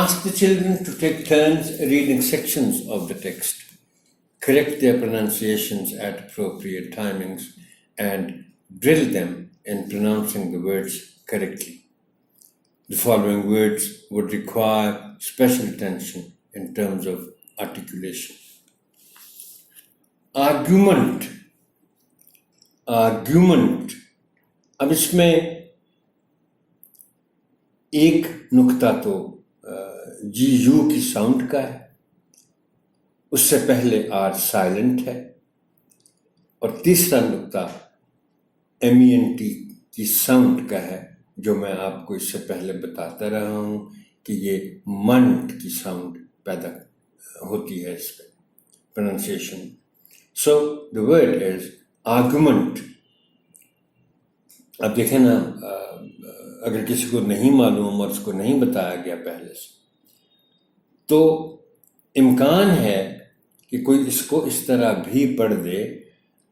Ask the children to take turns reading sections of the text. Correct their pronunciations at appropriate timings and drill them in pronouncing the words correctly. The following words would require special attention in terms of articulation. Argument. اب اس میں ایک نقطہ تو جی you کی sound کا ہے، اس سے پہلے آر سائلنٹ ہے، اور تیسرا نقطہ ایم ای این ٹی کی ساؤنڈ کا ہے، جو میں آپ کو اس سے پہلے بتاتا رہا ہوں کہ یہ منٹ کی ساؤنڈ پیدا ہوتی ہے اس پہ pronunciation. So the word is argument. اب دیکھیں نا، اگر کسی کو نہیں معلوم اور اس کو نہیں بتایا گیا پہلے سے، تو امکان ہے کہ کوئی اس کو اس طرح بھی پڑھ دے،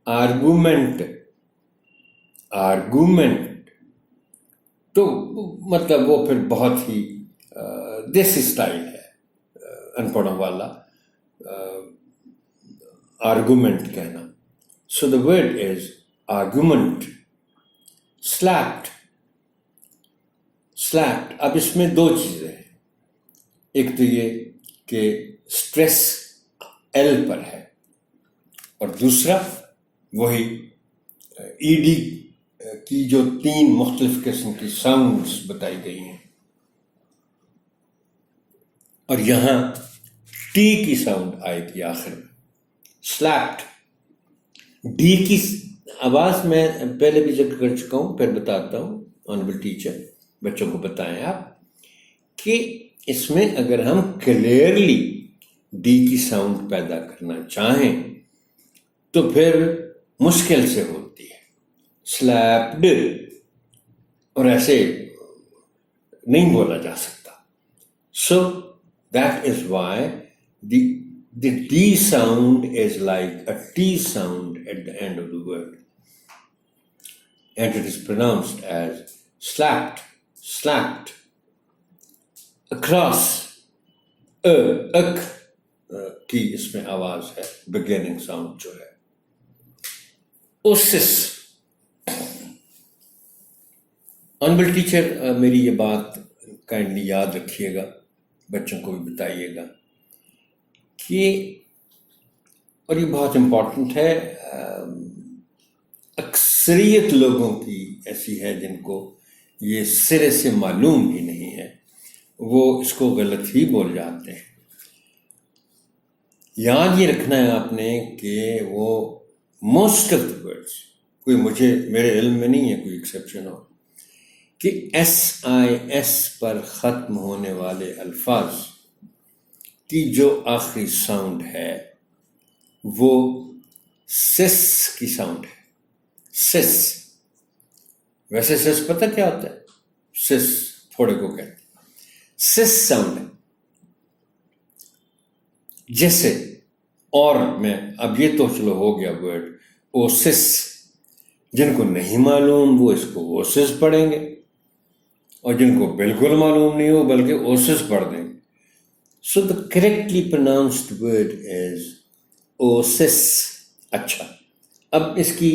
آرگومنٹ. تو مطلب وہ پھر بہت ہی دیسی اسٹائل ہے ان پڑھوں والا آرگومنٹ کہنا. سو the word is argument. Slept. اب اس میں دو چیزیں ہیں. ایک تو یہ کہ اسٹریس ایل پر ہے، اور دوسرا وہی ای ڈی کی جو 3 مختلف قسم کی ساؤنڈز بتائی گئی ہیں، اور یہاں ٹی کی ساؤنڈ آئے گی آخر میں. سلیپڈ. ڈی کی آواز میں پہلے بھی ذکر کر چکا ہوں، پھر بتاتا ہوں. آنریبل ٹیچر، بچوں کو بتائیں آپ کہ اس میں اگر ہم کلیئرلی ڈی کی ساؤنڈ پیدا کرنا چاہیں تو پھر مشکل سے ہوتی ہے. سلیپڈ، اور ایسے نہیں بولا جا سکتا. So that is why the D sound is like a T sound at the end of the word, and it is pronounced as slapped. Across, ak کی اس میں آواز ہے، beginning sound جو ہے. osis. honorable teacher، میری یہ بات kindly یاد رکھیے گا، بچوں کو بھی بتائیے گا کہ، اور یہ بہت امپورٹنٹ ہے، اکثریت لوگوں کی ایسی ہے جن کو یہ سرے سے معلوم ہی نہیں ہے، وہ اس کو غلط ہی بول جاتے ہیں. یاد یہ رکھنا ہے آپ نے کہ وہ موسٹ آف دا ورڈس، کوئی میرے علم میں نہیں ہے کوئی ایکسیپشن ہو، کہ SIS پر ختم ہونے والے الفاظ کی جو آخری ساؤنڈ ہے وہ سس کی ساؤنڈ ہے. سس. ویسے سس پتہ کیا ہوتا ہے؟ سس تھوڑے کو کہتے ہیں. سس ساؤنڈ ہے. جیسے، اور میں اب یہ تو چلو ہو گیا ورڈ اوسس. جن کو نہیں معلوم وہ اس کو اوسس پڑھیں گے، اور جن کو بالکل معلوم نہیں ہو بلکہ اوسس پڑھ دیں گے. So the correctly pronounced word is osis. اچھا، اب اس کی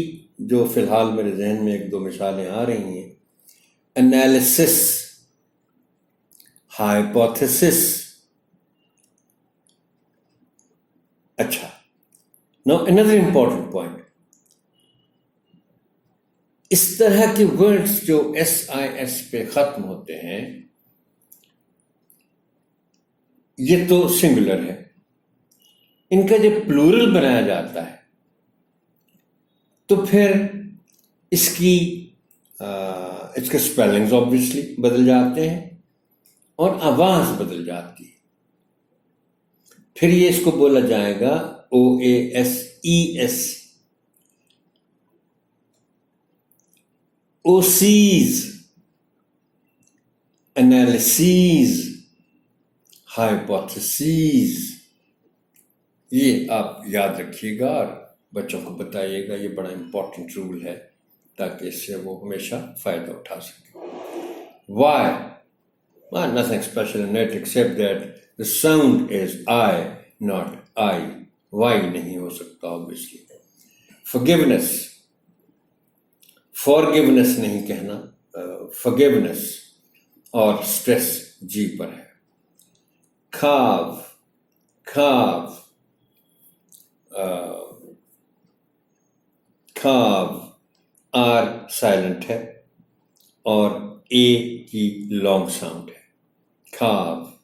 جو فی الحال میرے ذہن میں 1-2 مثالیں آ رہی ہیں: analysis, hypothesis. اچھا، now another important point. اس طرح کے words جو SIS پہ ختم ہوتے ہیں، یہ تو سنگولر ہے. ان کا جب پلورل بنایا جاتا ہے تو پھر اس کے اسپیلنگز آبویسلی بدل جاتے ہیں اور آواز بدل جاتی ہے. پھر یہ اس کو بولا جائے گا OASES، اوسیز، انالیسیز، ہائپوتھیسیز. یہ آپ یاد رکھیے گا اور بچوں کو بتائیے گا. یہ بڑا امپورٹنٹ رول ہے تاکہ اس سے وہ ہمیشہ فائدہ اٹھا سکیں. Y. Well, nothing special in it except that the sound is I, not I. Why نہیں ہو سکتا obviously. Forgiveness. Forgiveness نہیں کہنا. Forgiveness اور stress جی پر ہے. Carve. Carve. Carve. R silent ہے اور A کی long sound ہے. Carve.